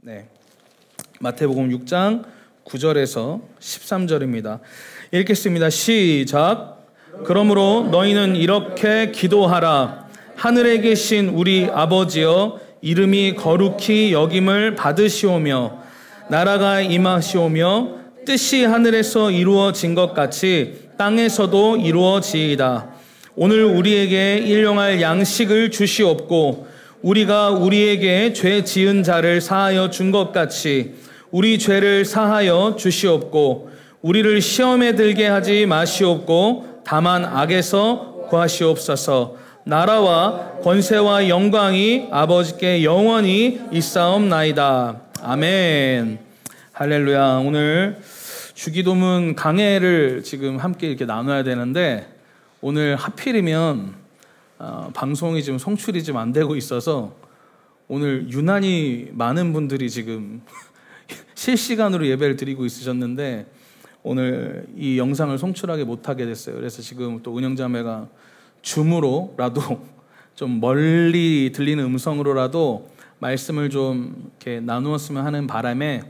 네. 마태복음 6장 9절에서 13절입니다. 읽겠습니다. 시작. 그러므로 너희는 이렇게 기도하라. 하늘에 계신 우리 아버지여, 이름이 거룩히 여김을 받으시오며 나라가 임하시오며 뜻이 하늘에서 이루어진 것 같이 땅에서도 이루어지이다. 오늘 우리에게 일용할 양식을 주시옵고 우리가 우리에게 죄 지은 자를 사하여 준 것 같이 우리 죄를 사하여 주시옵고 우리를 시험에 들게 하지 마시옵고 다만 악에서 구하시옵소서. 나라와 권세와 영광이 아버지께 영원히 있사옵나이다. 아멘. 할렐루야. 오늘 주기도문 강해를 지금 함께 이렇게 나눠야 되는데 오늘 하필이면 방송이 지금 송출이 좀 안 되고 있어서 오늘 유난히 많은 분들이 지금 실시간으로 예배를 드리고 있으셨는데 오늘 이 영상을 송출하게 못하게 됐어요. 그래서 지금 또 은영자매가 줌으로라도 좀 멀리 들리는 음성으로라도 말씀을 좀 이렇게 나누었으면 하는 바람에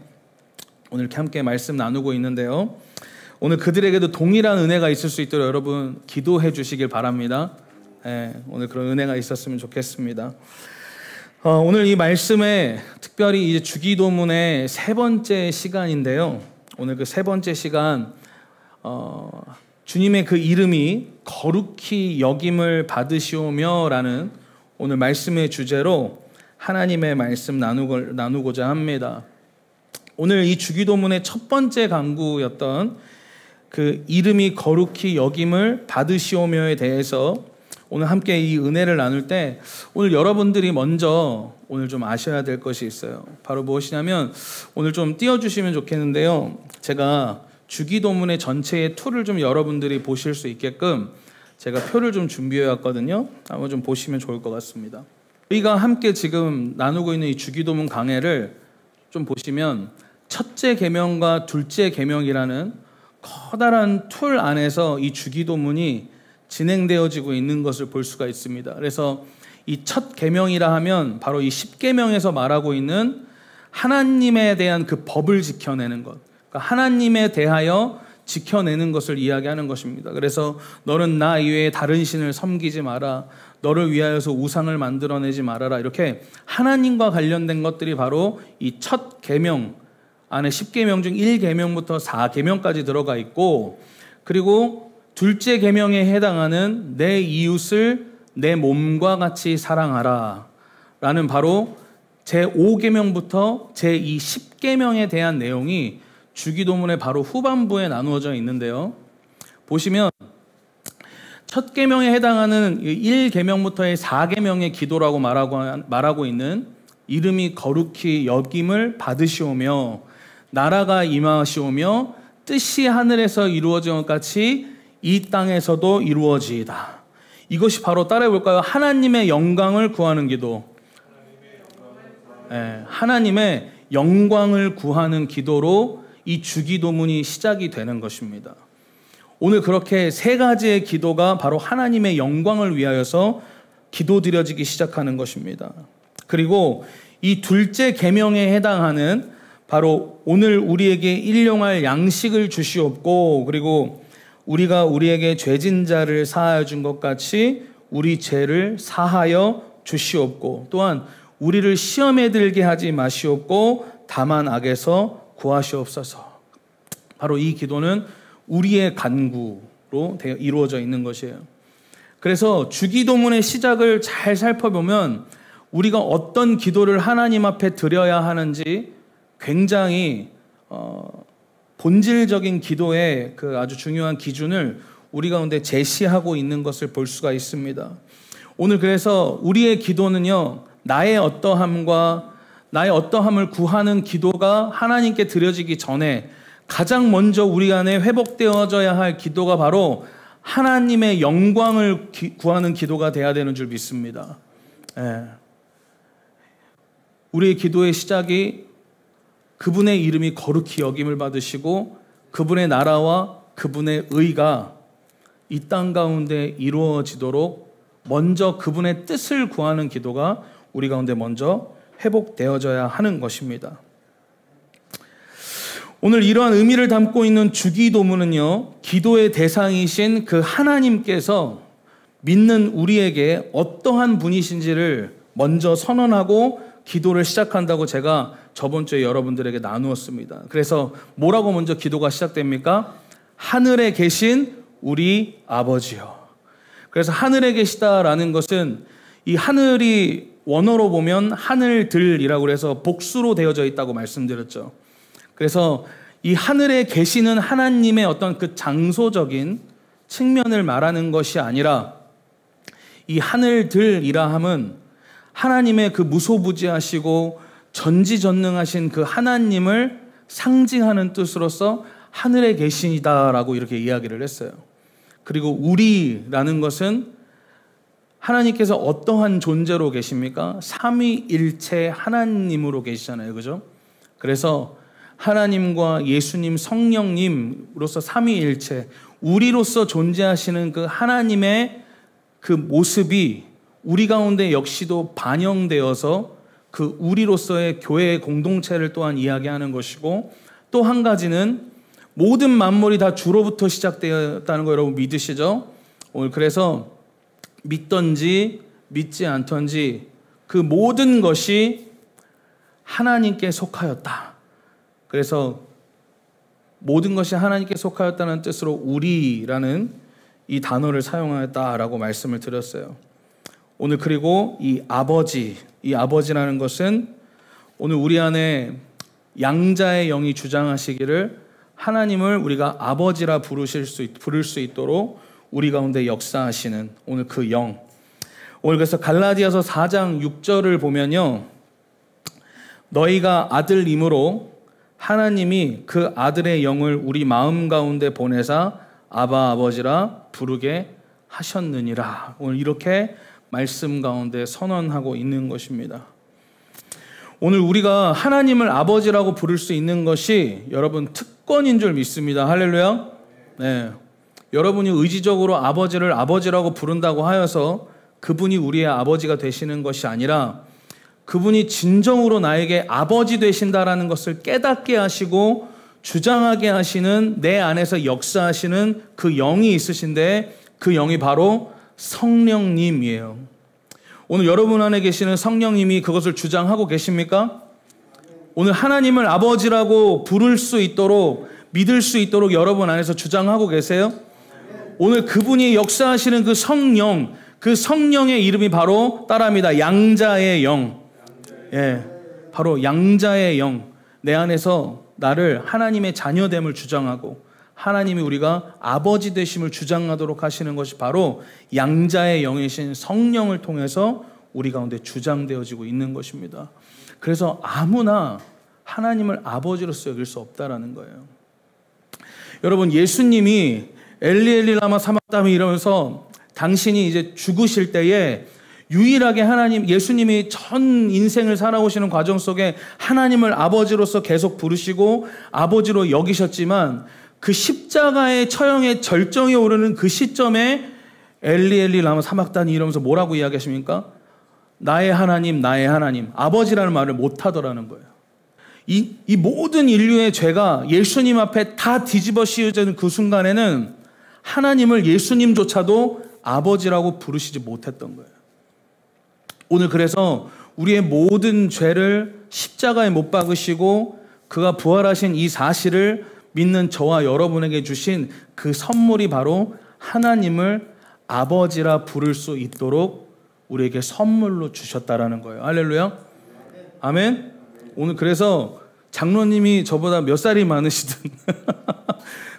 오늘 이렇게 함께 말씀 나누고 있는데요. 오늘 그들에게도 동일한 은혜가 있을 수 있도록 여러분 기도해 주시길 바랍니다. 네, 오늘 그런 은혜가 있었으면 좋겠습니다. 오늘 이 말씀에 특별히 이제 주기도문의 세 번째 시간인데요. 오늘 그 세 번째 시간 주님의 그 이름이 거룩히 여김을 받으시오며라는 오늘 말씀의 주제로 하나님의 말씀 나누고자 합니다. 오늘 이 주기도문의 첫 번째 강구였던 그 이름이 거룩히 여김을 받으시오며에 대해서 오늘 함께 이 은혜를 나눌 때 오늘 여러분들이 먼저 오늘 좀 아셔야 될 것이 있어요. 바로 무엇이냐면 오늘 좀 띄워주시면 좋겠는데요. 제가 주기도문의 전체의 툴을 좀 여러분들이 보실 수 있게끔 제가 표를 좀 준비해 왔거든요. 한번 좀 보시면 좋을 것 같습니다. 우리가 함께 지금 나누고 있는 이 주기도문 강해를 좀 보시면 첫째 계명과 둘째 계명이라는 커다란 툴 안에서 이 주기도문이 진행되어지고 있는 것을 볼 수가 있습니다. 그래서 이 첫 계명이라 하면 바로 이 10계명에서 말하고 있는 하나님에 대한 그 법을 지켜내는 것, 그러니까 하나님에 대하여 지켜내는 것을 이야기하는 것입니다. 그래서 너는 나 이외에 다른 신을 섬기지 마라, 너를 위하여서 우상을 만들어내지 말아라, 이렇게 하나님과 관련된 것들이 바로 이 첫 계명 안에 10계명 중 1계명부터 4계명까지 들어가 있고, 그리고 둘째 계명에 해당하는 내 이웃을 내 몸과 같이 사랑하라 라는 바로 제5계명부터 제2 10계명에 대한 내용이 주기도문의 바로 후반부에 나누어져 있는데요. 보시면 첫 계명에 해당하는 1계명부터의 4계명의 기도라고 말하고 있는 이름이 거룩히 여김을 받으시오며 나라가 임하시오며 뜻이 하늘에서 이루어진 것 같이 이 땅에서도 이루어지이다. 이것이 바로 따라해 볼까요? 하나님의 영광을 구하는 기도. 하나님의 영광을 구하는 기도로 이 주기도문이 시작이 되는 것입니다. 오늘 그렇게 세 가지의 기도가 바로 하나님의 영광을 위하여서 기도드려지기 시작하는 것입니다. 그리고 이 둘째 계명에 해당하는 바로 오늘 우리에게 일용할 양식을 주시옵고 그리고 우리가 우리에게 죄진 자를 사하여 준 것 같이 우리 죄를 사하여 주시옵고 또한 우리를 시험에 들게 하지 마시옵고 다만 악에서 구하시옵소서. 바로 이 기도는 우리의 간구로 이루어져 있는 것이에요. 그래서 주기도문의 시작을 잘 살펴보면 우리가 어떤 기도를 하나님 앞에 드려야 하는지 굉장히 본질적인 기도의 그 아주 중요한 기준을 우리 가운데 제시하고 있는 것을 볼 수가 있습니다. 오늘 그래서 우리의 기도는요, 나의 어떠함을 구하는 기도가 하나님께 드려지기 전에 가장 먼저 우리 안에 회복되어져야 할 기도가 바로 하나님의 영광을 구하는 기도가 돼야 되는 줄 믿습니다. 우리의 기도의 시작이 그분의 이름이 거룩히 여김을 받으시고 그분의 나라와 그분의 의가 이 땅 가운데 이루어지도록 먼저 그분의 뜻을 구하는 기도가 우리 가운데 먼저 회복되어져야 하는 것입니다. 오늘 이러한 의미를 담고 있는 주기도문은요, 기도의 대상이신 그 하나님께서 믿는 우리에게 어떠한 분이신지를 먼저 선언하고 기도를 시작한다고 제가 저번 주에 여러분들에게 나누었습니다. 그래서 뭐라고 먼저 기도가 시작됩니까? 하늘에 계신 우리 아버지요. 그래서 하늘에 계시다라는 것은 이 하늘이 원어로 보면 하늘들이라고 해서 복수로 되어져 있다고 말씀드렸죠. 그래서 이 하늘에 계시는 하나님의 어떤 그 장소적인 측면을 말하는 것이 아니라 이 하늘들이라 함은 하나님의 그 무소부지하시고 전지전능하신 그 하나님을 상징하는 뜻으로서 하늘에 계시다라고 이렇게 이야기를 했어요. 그리고 우리라는 것은 하나님께서 어떠한 존재로 계십니까? 삼위일체 하나님으로 계시잖아요. 그죠? 그래서 하나님과 예수님, 성령님으로서 삼위일체, 우리로서 존재하시는 그 하나님의 그 모습이 우리 가운데 역시도 반영되어서 그 우리로서의 교회의 공동체를 또한 이야기하는 것이고, 또 한 가지는 모든 만물이 다 주로부터 시작되었다는 거 여러분 믿으시죠? 오늘 그래서 믿던지 믿지 않던지 그 모든 것이 하나님께 속하였다. 그래서 모든 것이 하나님께 속하였다는 뜻으로 우리라는 이 단어를 사용하였다라고 말씀을 드렸어요. 오늘 그리고 이 아버지라는 것은 오늘 우리 안에 양자의 영이 주장하시기를 하나님을 우리가 아버지라 부를 수 있도록 우리 가운데 역사하시는 오늘 그 영. 오늘 그래서 갈라디아서 4장 6절을 보면요, 너희가 아들임으로 하나님이 그 아들의 영을 우리 마음 가운데 보내사 아바 아버지라 부르게 하셨느니라. 오늘 이렇게 말씀 가운데 선언하고 있는 것입니다. 오늘 우리가 하나님을 아버지라고 부를 수 있는 것이 여러분 특권인 줄 믿습니다. 할렐루야. 네. 여러분이 의지적으로 아버지를 아버지라고 부른다고 하여서 그분이 우리의 아버지가 되시는 것이 아니라 그분이 진정으로 나에게 아버지 되신다라는 것을 깨닫게 하시고 주장하게 하시는 내 안에서 역사하시는 그 영이 있으신데 그 영이 바로 성령님이에요. 오늘 여러분 안에 계시는 성령님이 그것을 주장하고 계십니까? 오늘 하나님을 아버지라고 부를 수 있도록 믿을 수 있도록 여러분 안에서 주장하고 계세요? 오늘 그분이 역사하시는 그 성령, 그 성령의 이름이 바로 따라합니다. 양자의 영. 예, 바로 양자의 영. 내 안에서 나를 하나님의 자녀됨을 주장하고 하나님이 우리가 아버지 되심을 주장하도록 하시는 것이 바로 양자의 영이신 성령을 통해서 우리 가운데 주장되어지고 있는 것입니다. 그래서 아무나 하나님을 아버지로서 여길 수 없다라는 거예요. 여러분, 예수님이 엘리 엘리 라마 사박다니 이러면서 당신이 이제 죽으실 때에 유일하게 예수님이 전 인생을 살아오시는 과정 속에 하나님을 아버지로서 계속 부르시고 아버지로 여기셨지만 그 십자가의 처형의 절정에 오르는 그 시점에 엘리 엘리 라마 사박다니 이러면서 뭐라고 이야기하십니까? 나의 하나님, 나의 하나님. 아버지라는 말을 못하더라는 거예요. 이 모든 인류의 죄가 예수님 앞에 다 뒤집어 씌워지는 그 순간에는 하나님을 예수님조차도 아버지라고 부르시지 못했던 거예요. 오늘 그래서 우리의 모든 죄를 십자가에 못 박으시고 그가 부활하신 이 사실을 믿는 저와 여러분에게 주신 그 선물이 바로 하나님을 아버지라 부를 수 있도록 우리에게 선물로 주셨다라는 거예요. 할렐루야. 아멘. 오늘 그래서 장로님이 저보다 몇 살이 많으시든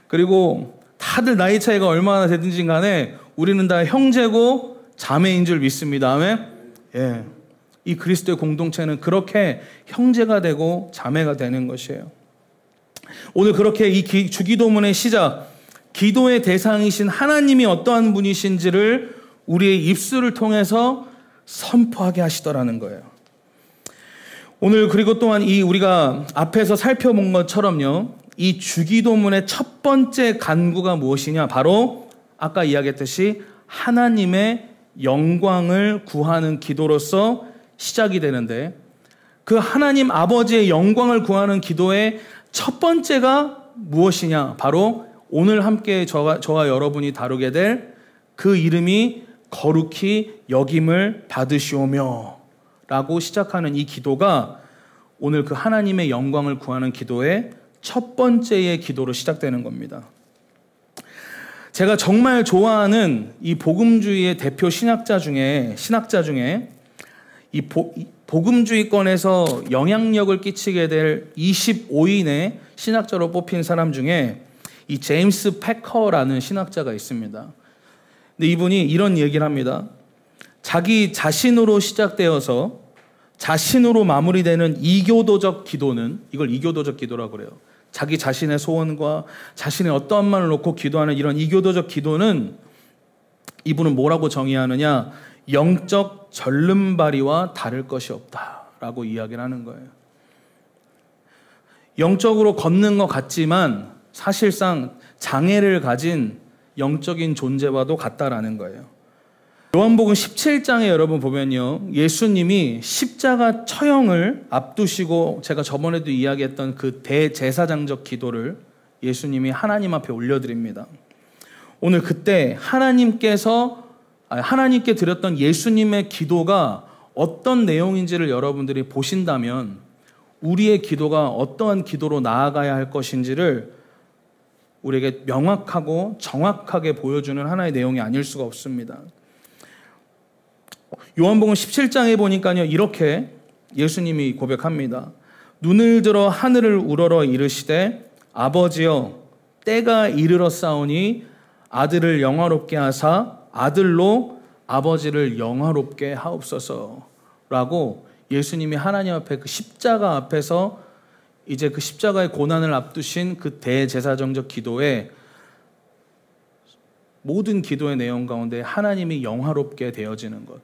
그리고 다들 나이 차이가 얼마나 되든지 간에 우리는 다 형제고 자매인 줄 믿습니다. 아멘. 예. 이 그리스도의 공동체는 그렇게 형제가 되고 자매가 되는 것이에요. 오늘 그렇게 이 주기도문의 시작, 기도의 대상이신 하나님이 어떠한 분이신지를 우리의 입술을 통해서 선포하게 하시더라는 거예요. 오늘 그리고 또한 우리가 앞에서 살펴본 것처럼요, 이 주기도문의 첫 번째 간구가 무엇이냐? 바로 아까 이야기했듯이 하나님의 영광을 구하는 기도로서 시작이 되는데 그 하나님 아버지의 영광을 구하는 기도의 첫 번째가 무엇이냐? 바로 오늘 함께 저와 여러분이 다루게 될 그 이름이 거룩히 여김을 받으시오며 라고 시작하는 이 기도가 오늘 그 하나님의 영광을 구하는 기도의 첫 번째의 기도로 시작되는 겁니다. 제가 정말 좋아하는 이 복음주의의 대표 신학자 중에 이 복음주의권에서 영향력을 끼치게 될 25인의 신학자로 뽑힌 사람 중에 이 제임스 패커라는 신학자가 있습니다. 근데 이분이 이런 얘기를 합니다. 자기 자신으로 시작되어서 자신으로 마무리되는 이교도적 기도는, 이걸 이교도적 기도라고 그래요. 자기 자신의 소원과 자신의 어떠한 말을 놓고 기도하는 이런 이교도적 기도는 이분은 뭐라고 정의하느냐? 영적 절름발이와 다를 것이 없다라고 이야기를 하는 거예요. 영적으로 걷는 것 같지만 사실상 장애를 가진 영적인 존재와도 같다라는 거예요. 요한복음 17장에 여러분 보면요, 예수님이 십자가 처형을 앞두시고 제가 저번에도 이야기했던 그 대제사장적 기도를 예수님이 하나님 앞에 올려드립니다. 오늘 그때 하나님께 드렸던 예수님의 기도가 어떤 내용인지를 여러분들이 보신다면 우리의 기도가 어떠한 기도로 나아가야 할 것인지를 우리에게 명확하고 정확하게 보여주는 하나의 내용이 아닐 수가 없습니다. 요한복음 17장에 보니까요, 이렇게 예수님이 고백합니다. 눈을 들어 하늘을 우러러 이르시되 아버지여 때가 이르렀사오니 아들을 영화롭게 하사 아들로 아버지를 영화롭게 하옵소서라고 예수님이 하나님 앞에 그 십자가 앞에서 이제 그 십자가의 고난을 앞두신 그 대제사장적 기도에 모든 기도의 내용 가운데 하나님이 영화롭게 되어지는 것,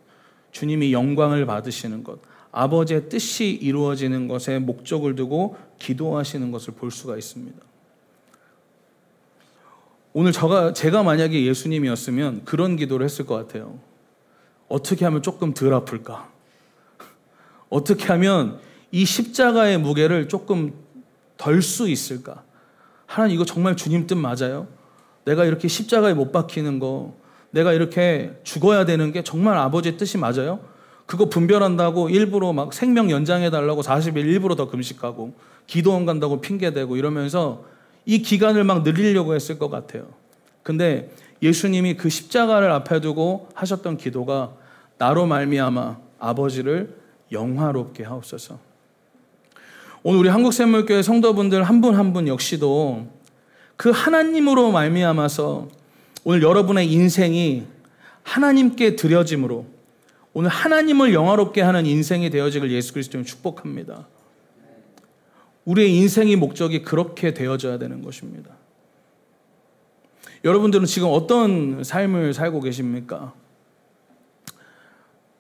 주님이 영광을 받으시는 것, 아버지의 뜻이 이루어지는 것에 목적을 두고 기도하시는 것을 볼 수가 있습니다. 오늘 제가 만약에 예수님이었으면 그런 기도를 했을 것 같아요. 어떻게 하면 조금 덜 아플까? 어떻게 하면 이 십자가의 무게를 조금 덜 수 있을까? 하나님, 이거 정말 주님 뜻 맞아요? 내가 이렇게 십자가에 못 박히는 거, 내가 이렇게 죽어야 되는 게 정말 아버지의 뜻이 맞아요? 그거 분별한다고 일부러 막 생명 연장해달라고 40일 일부러 더 금식하고 기도원 간다고 핑계대고 이러면서 이 기간을 막 늘리려고 했을 것 같아요. 근데 예수님이 그 십자가를 앞에 두고 하셨던 기도가 나로 말미암아 아버지를 영화롭게 하옵소서. 오늘 우리 한국샘물교회 성도분들 한 분 한 분 역시도 그 하나님으로 말미암아서 오늘 여러분의 인생이 하나님께 드려짐으로 오늘 하나님을 영화롭게 하는 인생이 되어지길 예수 그리스도는 축복합니다. 우리의 인생의 목적이 그렇게 되어져야 되는 것입니다. 여러분들은 지금 어떤 삶을 살고 계십니까?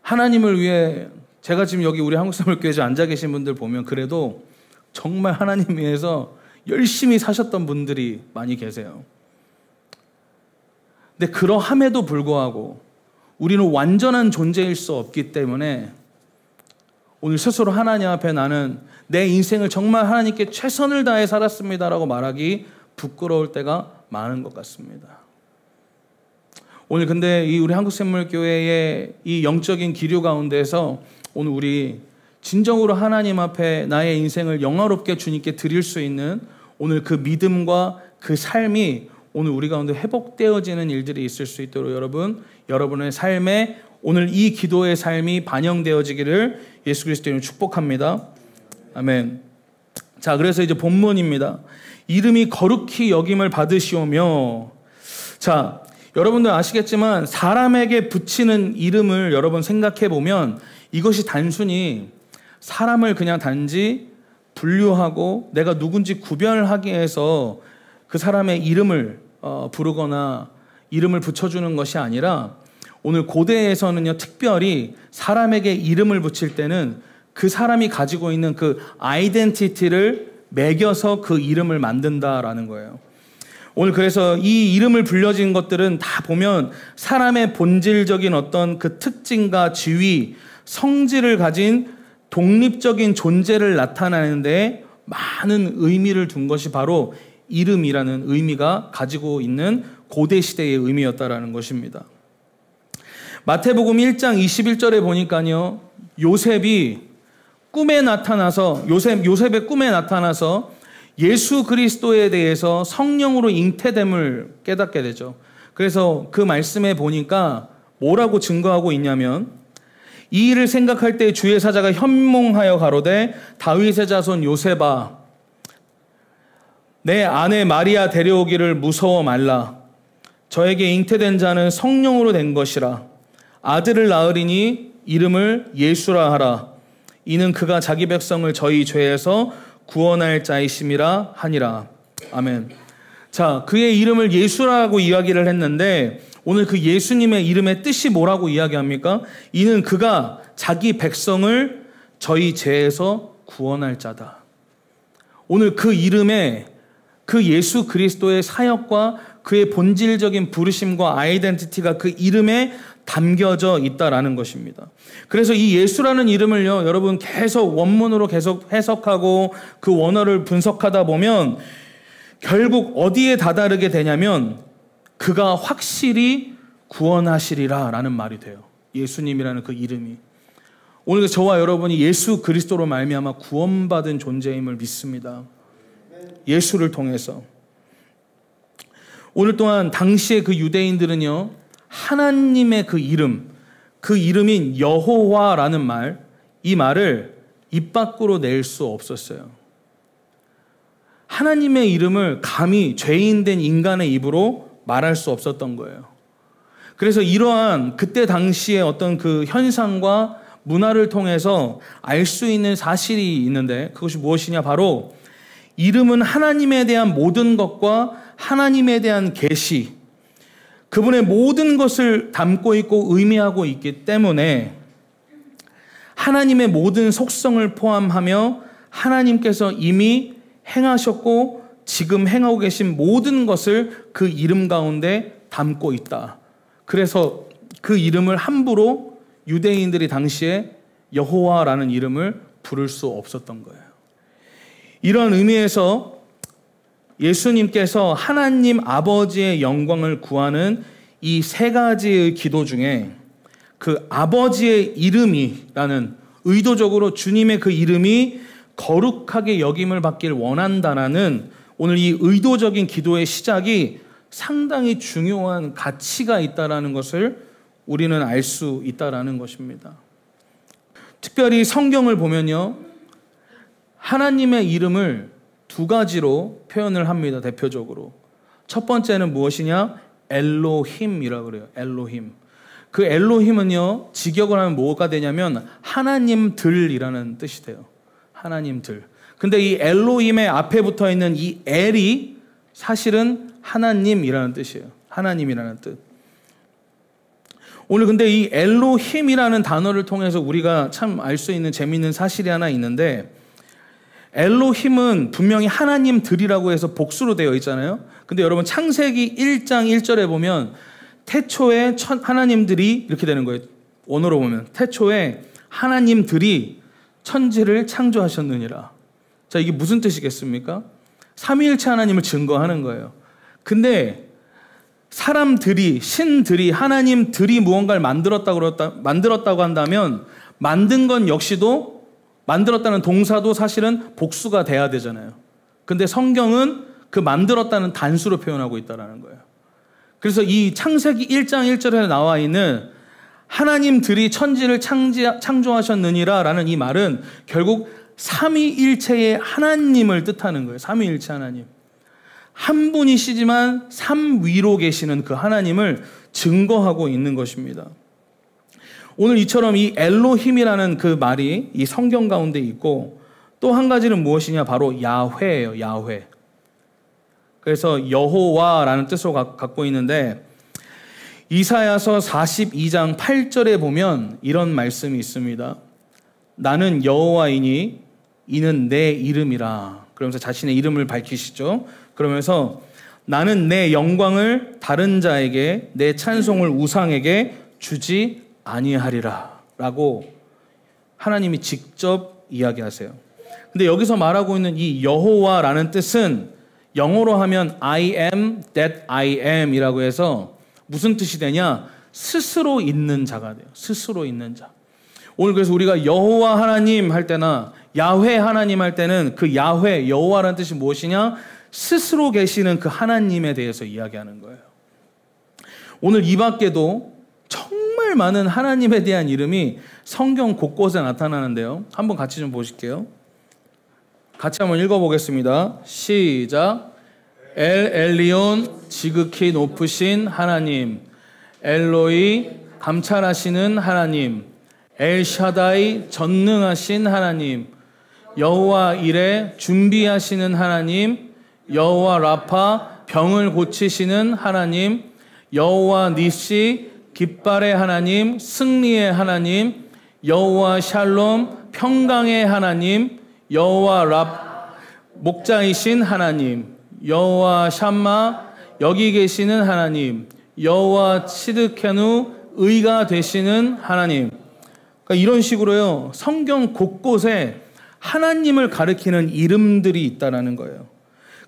하나님을 위해, 제가 지금 여기 우리 한국샘물교회에 앉아 계신 분들 보면 그래도 정말 하나님 위해서 열심히 사셨던 분들이 많이 계세요. 근데 그러함에도 불구하고 우리는 완전한 존재일 수 없기 때문에 오늘 스스로 하나님 앞에 나는 내 인생을 정말 하나님께 최선을 다해 살았습니다라고 말하기 부끄러울 때가 많은 것 같습니다. 오늘 근데 이 우리 한국샘물교회의 이 영적인 기류 가운데서 오늘 우리 진정으로 하나님 앞에 나의 인생을 영화롭게 주님께 드릴 수 있는 오늘 그 믿음과 그 삶이 오늘 우리 가운데 회복되어지는 일들이 있을 수 있도록 여러분의 삶에 오늘 이 기도의 삶이 반영되어지기를 예수 그리스도로 축복합니다. 아멘. 자, 그래서 이제 본문입니다. 이름이 거룩히 여김을 받으시오며. 자, 여러분들 아시겠지만 사람에게 붙이는 이름을 여러분 생각해 보면 이것이 단순히 사람을 그냥 단지 분류하고 내가 누군지 구별하기 위해서 그 사람의 이름을 부르거나 이름을 붙여주는 것이 아니라 오늘 고대에서는요, 특별히 사람에게 이름을 붙일 때는 그 사람이 가지고 있는 그 아이덴티티를 매겨서 그 이름을 만든다라는 거예요. 오늘 그래서 이 이름을 불려진 것들은 다 보면 사람의 본질적인 어떤 그 특징과 지위, 성질을 가진 독립적인 존재를 나타내는데 많은 의미를 둔 것이 바로 이름이라는 의미가 가지고 있는 고대 시대의 의미였다라는 것입니다. 마태복음 1장 21절에 보니까요, 요셉의 꿈에 나타나서 예수 그리스도에 대해서 성령으로 잉태됨을 깨닫게 되죠. 그래서 그 말씀에 보니까 뭐라고 증거하고 있냐면, 이 일을 생각할 때 주의 사자가 현몽하여 가로되 다윗의 자손 요셉아, 내 아내 마리아 데려오기를 무서워 말라. 저에게 잉태된 자는 성령으로 된 것이라. 아들을 낳으리니 이름을 예수라 하라. 이는 그가 자기 백성을 저희 죄에서 구원할 자이심이라 하니라. 아멘. 자, 그의 이름을 예수라고 이야기를 했는데, 오늘 그 예수님의 이름의 뜻이 뭐라고 이야기합니까? 이는 그가 자기 백성을 저희 죄에서 구원할 자다. 오늘 그 이름에 그 예수 그리스도의 사역과 그의 본질적인 부르심과 아이덴티티가 그 이름에 담겨져 있다라는 것입니다. 그래서 이 예수라는 이름을요, 여러분 계속 원문으로 계속 해석하고 그 원어를 분석하다 보면 결국 어디에 다다르게 되냐면, 그가 확실히 구원하시리라 라는 말이 돼요. 예수님이라는 그 이름이. 오늘 저와 여러분이 예수 그리스도로 말미암아 구원받은 존재임을 믿습니다. 예수를 통해서. 오늘 또한 당시에 그 유대인들은요, 하나님의 그 이름인 여호와라는 말, 이 말을 입 밖으로 낼 수 없었어요. 하나님의 이름을 감히 죄인된 인간의 입으로 말할 수 없었던 거예요. 그래서 이러한 그때 당시의 어떤 그 현상과 문화를 통해서 알 수 있는 사실이 있는데, 그것이 무엇이냐? 바로 이름은 하나님에 대한 모든 것과 하나님에 대한 계시, 그분의 모든 것을 담고 있고 의미하고 있기 때문에 하나님의 모든 속성을 포함하며 하나님께서 이미 행하셨고 지금 행하고 계신 모든 것을 그 이름 가운데 담고 있다. 그래서 그 이름을 함부로 유대인들이 당시에 여호와라는 이름을 부를 수 없었던 거예요. 이런 의미에서 예수님께서 하나님 아버지의 영광을 구하는 이 세 가지의 기도 중에 그 아버지의 이름이라는, 의도적으로 주님의 그 이름이 거룩하게 여김을 받길 원한다라는 오늘 이 의도적인 기도의 시작이 상당히 중요한 가치가 있다라는 것을 우리는 알 수 있다라는 것입니다. 특별히 성경을 보면요, 하나님의 이름을 두 가지로 표현을 합니다. 대표적으로 첫 번째는 무엇이냐? 엘로힘이라고 그래요. 엘로힘. 그 엘로힘은요, 직역을 하면 뭐가 되냐면 하나님들이라는 뜻이 돼요. 하나님들. 근데 이 엘로힘의 앞에 붙어 있는 이 엘이 사실은 하나님이라는 뜻이에요. 하나님이라는 뜻. 오늘 근데 이 엘로힘이라는 단어를 통해서 우리가 참 알 수 있는 재미있는 사실이 하나 있는데, 엘로힘은 분명히 하나님들이라고 해서 복수로 되어 있잖아요. 근데 여러분 창세기 1장 1절에 보면 태초에 하나님들이 이렇게 되는 거예요. 원어로 보면 태초에 하나님들이 천지를 창조하셨느니라. 자, 이게 무슨 뜻이겠습니까? 삼위일체 하나님을 증거하는 거예요. 근데 사람들이, 신들이, 하나님들이 무언가를 만들었다고 한다면 만든 건 역시도, 만들었다는 동사도 사실은 복수가 돼야 되잖아요. 근데 성경은 그 만들었다는 단수로 표현하고 있다는 거예요. 그래서 이 창세기 1장 1절에 나와 있는 하나님들이 천지를 창조하셨느니라 라는 이 말은 결국 삼위일체의 하나님을 뜻하는 거예요. 삼위일체 하나님. 한 분이시지만 삼위로 계시는 그 하나님을 증거하고 있는 것입니다. 오늘 이처럼 이 엘로힘이라는 그 말이 이 성경 가운데 있고, 또 한 가지는 무엇이냐? 바로 야훼예요. 야훼. 그래서 여호와라는 뜻을 갖고 있는데, 이사야서 42장 8절에 보면 이런 말씀이 있습니다. 나는 여호와이니 이는 내 이름이라. 그러면서 자신의 이름을 밝히시죠. 그러면서 나는 내 영광을 다른 자에게, 내 찬송을 우상에게 주지 아니하리라 라고 하나님이 직접 이야기하세요. 근데 여기서 말하고 있는 이 여호와라는 뜻은 영어로 하면 I am that I am 이라고 해서 무슨 뜻이 되냐? 스스로 있는 자가 돼요. 스스로 있는 자. 오늘 그래서 우리가 여호와 하나님 할 때나 야훼 하나님 할 때는 그 야훼, 여호와라는 뜻이 무엇이냐? 스스로 계시는 그 하나님에 대해서 이야기하는 거예요. 오늘 이 밖에도 정말 많은 하나님에 대한 이름이 성경 곳곳에 나타나는데요. 한번 같이 좀 보실게요. 같이 한번 읽어보겠습니다. 시작. 엘 엘리온 지극히 높으신 하나님, 엘로이 감찰하시는 하나님, 엘샤다이 전능하신 하나님, 여호와 이레 준비하시는 하나님, 여호와 라파 병을 고치시는 하나님, 여호와 니시 깃발의 하나님, 승리의 하나님, 여호와 샬롬 평강의 하나님, 여호와 랍 목자이신 하나님, 여호와 샴마 여기 계시는 하나님, 여호와 치드케누 의가 되시는 하나님. 그러니까 이런 식으로요, 성경 곳곳에 하나님을 가리키는 이름들이 있다라는 거예요.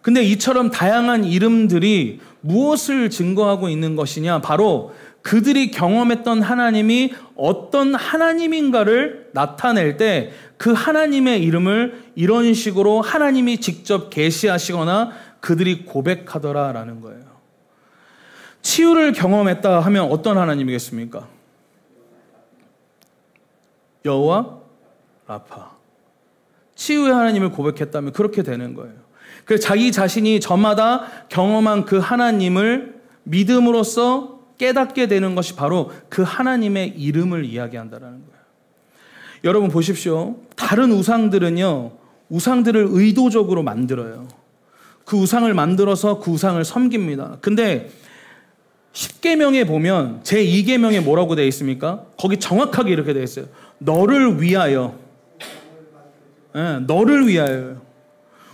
근데 이처럼 다양한 이름들이 무엇을 증거하고 있는 것이냐? 바로 그들이 경험했던 하나님이 어떤 하나님인가를 나타낼 때 그 하나님의 이름을 이런 식으로 하나님이 직접 계시하시거나 그들이 고백하더라라는 거예요. 치유를 경험했다 하면 어떤 하나님이겠습니까? 여호와 라파. 치유의 하나님을 고백했다면 그렇게 되는 거예요. 그래서 자기 자신이 저마다 경험한 그 하나님을 믿음으로써 깨닫게 되는 것이 바로 그 하나님의 이름을 이야기한다는 거예요. 여러분 보십시오. 다른 우상들은요, 우상들을 의도적으로 만들어요. 그 우상을 만들어서 그 우상을 섬깁니다. 근데 10계명에 보면 제2계명에 뭐라고 되어 있습니까? 거기 정확하게 이렇게 되어 있어요. 너를 위하여. 네, 너를 위하여.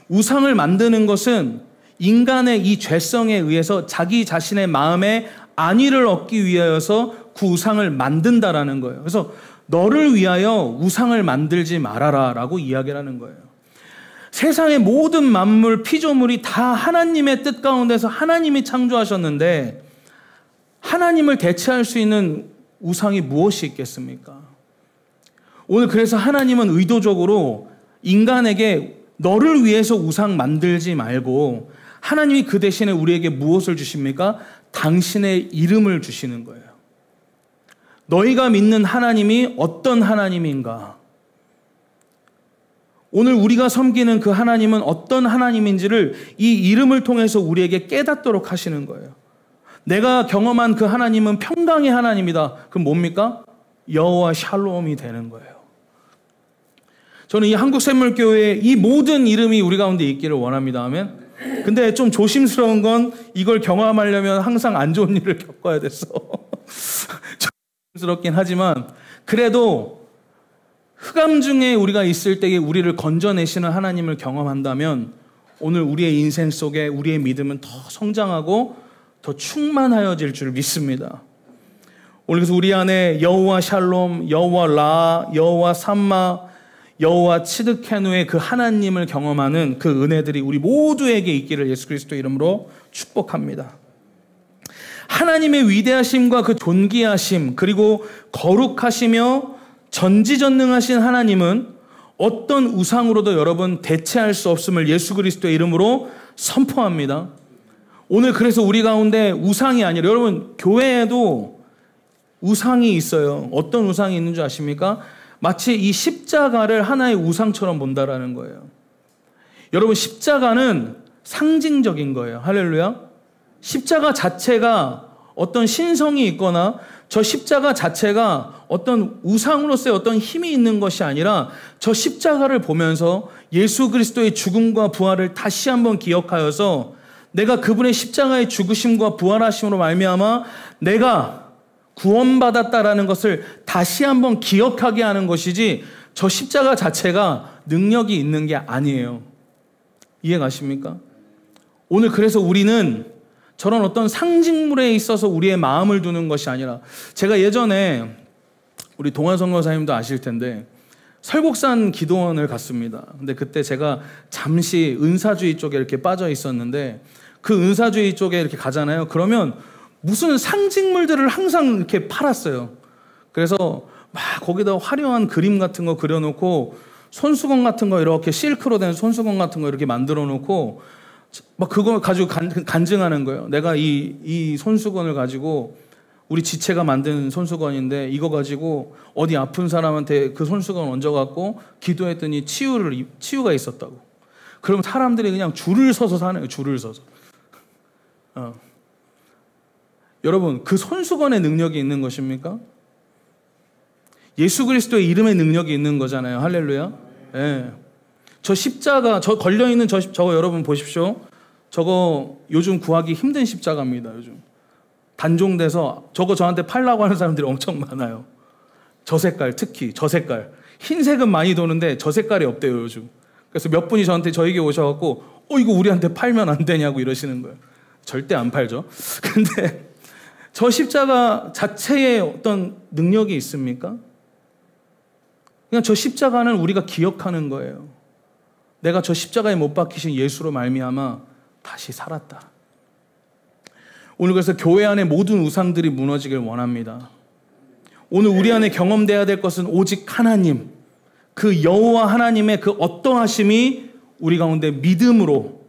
우상을 만드는 것은 인간의 이 죄성에 의해서 자기 자신의 마음에 안위를 얻기 위하여서 그 우상을 만든다라는 거예요. 그래서 너를 위하여 우상을 만들지 말아라 라고 이야기를 하는 거예요. 세상의 모든 만물, 피조물이 다 하나님의 뜻 가운데서 하나님이 창조하셨는데 하나님을 대체할 수 있는 우상이 무엇이 있겠습니까? 오늘 그래서 하나님은 의도적으로 인간에게 너를 위해서 우상 만들지 말고 하나님이 그 대신에 우리에게 무엇을 주십니까? 당신의 이름을 주시는 거예요. 너희가 믿는 하나님이 어떤 하나님인가? 오늘 우리가 섬기는 그 하나님은 어떤 하나님인지를 이 이름을 통해서 우리에게 깨닫도록 하시는 거예요. 내가 경험한 그 하나님은 평강의 하나님이다. 그럼 뭡니까? 여호와 샬롬이 되는 거예요. 저는 이 한국샘물교회의 이 모든 이름이 우리 가운데 있기를 원합니다. 아멘. 근데 좀 조심스러운 건 이걸 경험하려면 항상 안 좋은 일을 겪어야 됐어. 조심스럽긴 하지만 그래도 흑암 중에 우리가 있을 때에 우리를 건져내시는 하나님을 경험한다면 오늘 우리의 인생 속에 우리의 믿음은 더 성장하고 더 충만하여질 줄 믿습니다. 오늘 그래서 우리 안에 여호와 샬롬, 여호와 라, 여호와 삼마, 여호와 치드케누의 그 하나님을 경험하는 그 은혜들이 우리 모두에게 있기를 예수 그리스도의 이름으로 축복합니다. 하나님의 위대하심과 그 존귀하심 그리고 거룩하시며 전지전능하신 하나님은 어떤 우상으로도 여러분 대체할 수 없음을 예수 그리스도의 이름으로 선포합니다. 오늘 그래서 우리 가운데 우상이 아니라 여러분 교회에도 우상이 있어요. 어떤 우상이 있는 줄 아십니까? 마치 이 십자가를 하나의 우상처럼 본다라는 거예요. 여러분 십자가는 상징적인 거예요. 할렐루야. 십자가 자체가 어떤 신성이 있거나 저 십자가 자체가 어떤 우상으로서의 어떤 힘이 있는 것이 아니라 저 십자가를 보면서 예수 그리스도의 죽음과 부활을 다시 한번 기억하여서 내가 그분의 십자가의 죽으심과 부활하심으로 말미암아 내가 구원받았다라는 것을 다시 한번 기억하게 하는 것이지 저 십자가 자체가 능력이 있는 게 아니에요. 이해 가십니까? 오늘 그래서 우리는 저런 어떤 상징물에 있어서 우리의 마음을 두는 것이 아니라 제가 예전에 우리 동환 선교사님도 아실 텐데 설곡산 기도원을 갔습니다. 근데 그때 제가 잠시 은사주의 쪽에 이렇게 빠져 있었는데 그 은사주의 쪽에 이렇게 가잖아요. 그러면 무슨 상징물들을 항상 이렇게 팔았어요. 그래서 막 거기다 화려한 그림 같은 거 그려놓고 손수건 같은 거 이렇게 실크로 된 손수건 같은 거 이렇게 만들어 놓고 막 그거 가지고 간증하는 거예요. 내가 이 손수건을 가지고 우리 지체가 만든 손수건인데 이거 가지고 어디 아픈 사람한테 그 손수건 얹어갖고 기도했더니 치유가 있었다고. 그러면 사람들이 그냥 줄을 서서 사네요. 줄을 서서. 여러분, 그 손수건의 능력이 있는 것입니까? 예수 그리스도의 이름의 능력이 있는 거잖아요. 할렐루야. 예. 저 십자가, 저 걸려있는 저거 여러분 보십시오. 저거 요즘 구하기 힘든 십자가입니다. 요즘. 단종돼서 저거 저한테 팔라고 하는 사람들이 엄청 많아요. 저 색깔, 특히 저 색깔. 흰색은 많이 도는데 저 색깔이 없대요, 요즘. 그래서 몇 분이 저에게 오셔갖고 이거 우리한테 팔면 안 되냐고 이러시는 거예요. 절대 안 팔죠. 근데 저 십자가 자체에 어떤 능력이 있습니까? 그냥 저 십자가는 우리가 기억하는 거예요. 내가 저 십자가에 못 박히신 예수로 말미암아 다시 살았다. 오늘 그래서 교회 안에 모든 우상들이 무너지길 원합니다. 오늘 우리 안에 경험돼야 될 것은 오직 하나님, 그 여호와 하나님의 그 어떠하심이 우리 가운데 믿음으로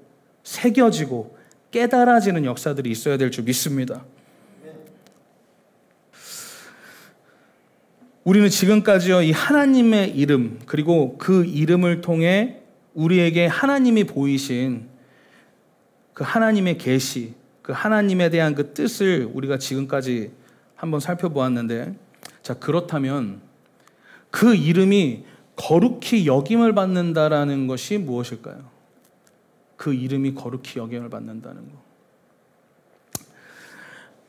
새겨지고 깨달아지는 역사들이 있어야 될 줄 믿습니다. 우리는 지금까지요, 이 하나님의 이름, 그리고 그 이름을 통해 우리에게 하나님이 보이신 그 하나님의 계시, 그 하나님에 대한 그 뜻을 우리가 지금까지 한번 살펴보았는데, 자, 그렇다면 그 이름이 거룩히 여김을 받는다라는 것이 무엇일까요? 그 이름이 거룩히 여김을 받는다는 것.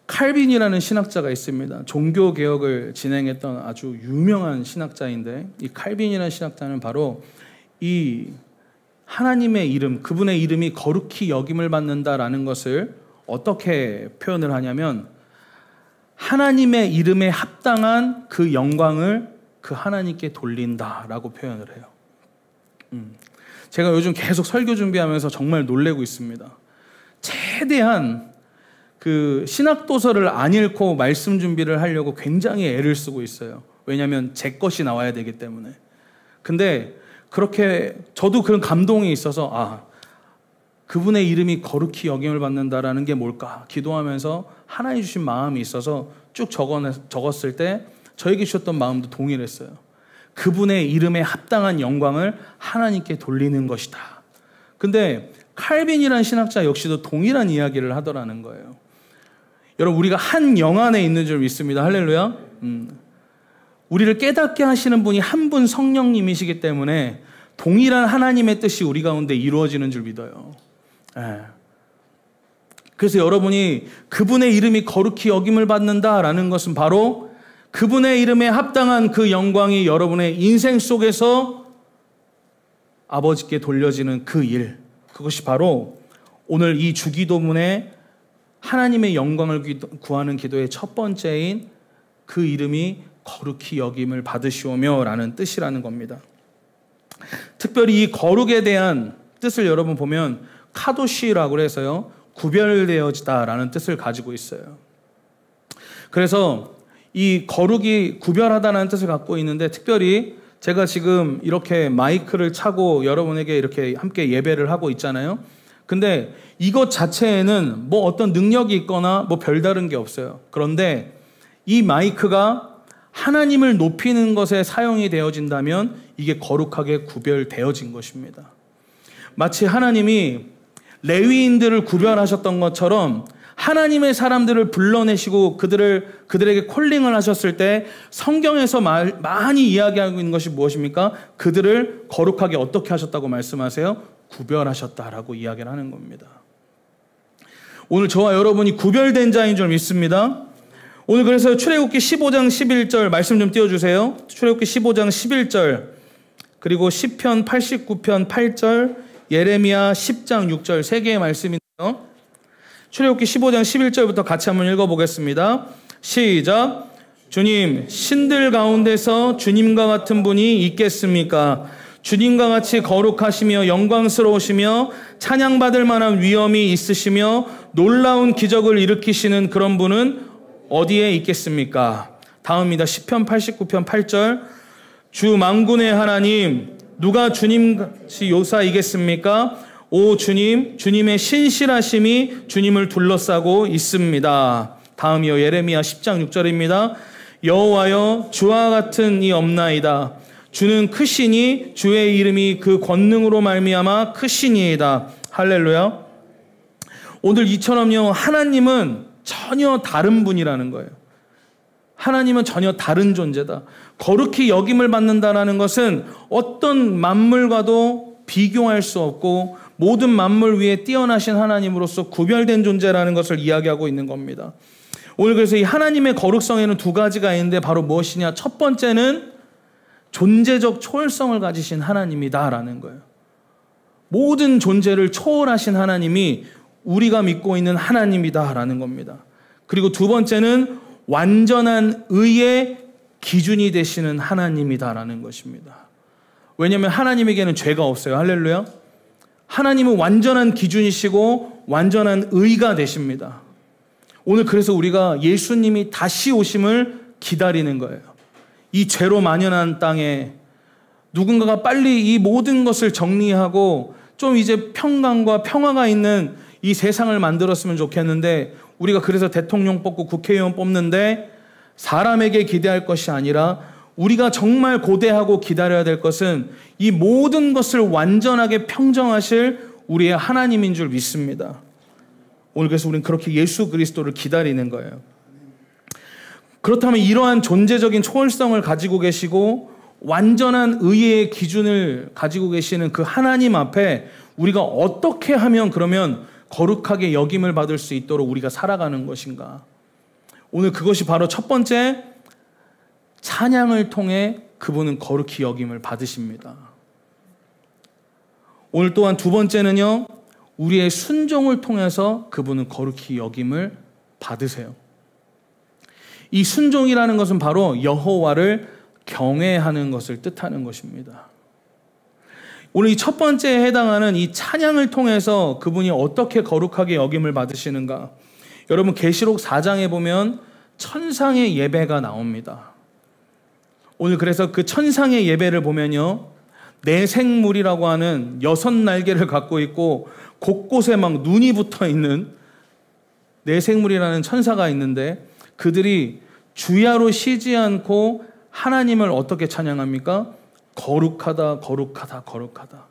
칼빈이라는 신학자가 있습니다. 종교개혁을 진행했던 아주 유명한 신학자인데, 이 칼빈이라는 신학자는 바로 이 하나님의 이름, 그분의 이름이 거룩히 여김을 받는다라는 것을 어떻게 표현을 하냐면, 하나님의 이름에 합당한 그 영광을 그 하나님께 돌린다라고 표현을 해요. 제가 요즘 계속 설교 준비하면서 정말 놀래고 있습니다. 최대한 그 신학도서를 안 읽고 말씀 준비를 하려고 굉장히 애를 쓰고 있어요. 왜냐하면 제 것이 나와야 되기 때문에. 근데 그렇게 저도 그런 감동이 있어서 그분의 이름이 거룩히 여김을 받는다라는 게 뭘까 기도하면서 하나님 주신 마음이 있어서 쭉 적었을 때 저에게 주셨던 마음도 동일했어요. 그분의 이름에 합당한 영광을 하나님께 돌리는 것이다. 근데 칼빈이라는 신학자 역시도 동일한 이야기를 하더라는 거예요. 여러분, 우리가 한 영 안에 있는 줄 믿습니다. 할렐루야. 우리를 깨닫게 하시는 분이 한 분 성령님이시기 때문에 동일한 하나님의 뜻이 우리 가운데 이루어지는 줄 믿어요. 그래서 여러분이 그분의 이름이 거룩히 여김을 받는다라는 것은 바로 그분의 이름에 합당한 그 영광이 여러분의 인생 속에서 아버지께 돌려지는 그 일, 그것이 바로 오늘 이 주기도문에 하나님의 영광을 구하는 기도의 첫 번째인 그 이름이 거룩히 여김을 받으시오며 라는 뜻이라는 겁니다. 특별히 이 거룩에 대한 뜻을 여러분 보면 카도시라고 해서요, 구별되어지다라는 뜻을 가지고 있어요. 그래서 이 거룩이 구별하다는 뜻을 갖고 있는데, 특별히 제가 지금 이렇게 마이크를 차고 여러분에게 이렇게 함께 예배를 하고 있잖아요. 근데 이것 자체에는 뭐 어떤 능력이 있거나 뭐 별다른 게 없어요. 그런데 이 마이크가 하나님을 높이는 것에 사용이 되어진다면 이게 거룩하게 구별되어진 것입니다. 마치 하나님이 레위인들을 구별하셨던 것처럼 하나님의 사람들을 불러내시고 그들에게 콜링을 하셨을 때 성경에서 많이 이야기하고 있는 것이 무엇입니까? 그들을 거룩하게 어떻게 하셨다고 말씀하세요? 구별하셨다라고 이야기를 하는 겁니다. 오늘 저와 여러분이 구별된 자인 줄 믿습니다. 오늘 그래서 출애굽기 15장 11절 말씀 좀 띄워주세요. 출애굽기 15장 11절, 그리고 시편 89편 8절, 예레미야 10장 6절 세 개의 말씀인데요. 출애굽기 15장 11절부터 같이 한번 읽어보겠습니다. 시작. 주님, 신들 가운데서 주님과 같은 분이 있겠습니까? 주님과 같이 거룩하시며 영광스러우시며 찬양받을 만한 위엄이 있으시며 놀라운 기적을 일으키시는 그런 분은 어디에 있겠습니까? 다음입니다. 시편 89편 8절. 주 만군의 하나님, 누가 주님같이 요사이겠습니까? 오 주님, 주님의 신실하심이 주님을 둘러싸고 있습니다. 다음이요. 예레미야 10장 6절입니다. 여호와여, 주와 같은 이 없나이다. 주는 크시니 주의 이름이 그 권능으로 말미암아 크시니이다. 할렐루야. 오늘 이처럼요, 하나님은 전혀 다른 분이라는 거예요. 하나님은 전혀 다른 존재다. 거룩히 여김을 받는다라는 것은 어떤 만물과도 비교할 수 없고 모든 만물 위에 뛰어나신 하나님으로서 구별된 존재라는 것을 이야기하고 있는 겁니다. 오늘 그래서 이 하나님의 거룩성에는 두 가지가 있는데 바로 무엇이냐? 첫 번째는 존재적 초월성을 가지신 하나님이다라는 거예요. 모든 존재를 초월하신 하나님이 우리가 믿고 있는 하나님이다라는 겁니다. 그리고 두 번째는 완전한 의의 기준이 되시는 하나님이다라는 것입니다. 왜냐하면 하나님에게는 죄가 없어요. 할렐루야. 하나님은 완전한 기준이시고 완전한 의가 되십니다. 오늘 그래서 우리가 예수님이 다시 오심을 기다리는 거예요. 이 죄로 만연한 땅에 누군가가 빨리 이 모든 것을 정리하고 좀 이제 평강과 평화가 있는 이 세상을 만들었으면 좋겠는데, 우리가 그래서 대통령 뽑고 국회의원 뽑는데 사람에게 기대할 것이 아니라 우리가 정말 고대하고 기다려야 될 것은 이 모든 것을 완전하게 평정하실 우리의 하나님인 줄 믿습니다. 오늘 그래서 우리는 그렇게 예수 그리스도를 기다리는 거예요. 그렇다면 이러한 존재적인 초월성을 가지고 계시고 완전한 의의 기준을 가지고 계시는 그 하나님 앞에 우리가 어떻게 하면 그러면 거룩하게 여김을 받을 수 있도록 우리가 살아가는 것인가? 오늘 그것이 바로 첫 번째, 찬양을 통해 그분은 거룩히 여김을 받으십니다. 오늘 또한 두 번째는요, 우리의 순종을 통해서 그분은 거룩히 여김을 받으세요. 이 순종이라는 것은 바로 여호와를 경외하는 것을 뜻하는 것입니다. 오늘 이 첫 번째에 해당하는 이 찬양을 통해서 그분이 어떻게 거룩하게 여김을 받으시는가? 여러분, 계시록 4장에 보면 천상의 예배가 나옵니다. 오늘 그래서 그 천상의 예배를 보면요, 내생물이라고 하는 6날개를 갖고 있고 곳곳에 막 눈이 붙어 있는 내생물이라는 천사가 있는데, 그들이 주야로 쉬지 않고 하나님을 어떻게 찬양합니까? 거룩하다, 거룩하다, 거룩하다.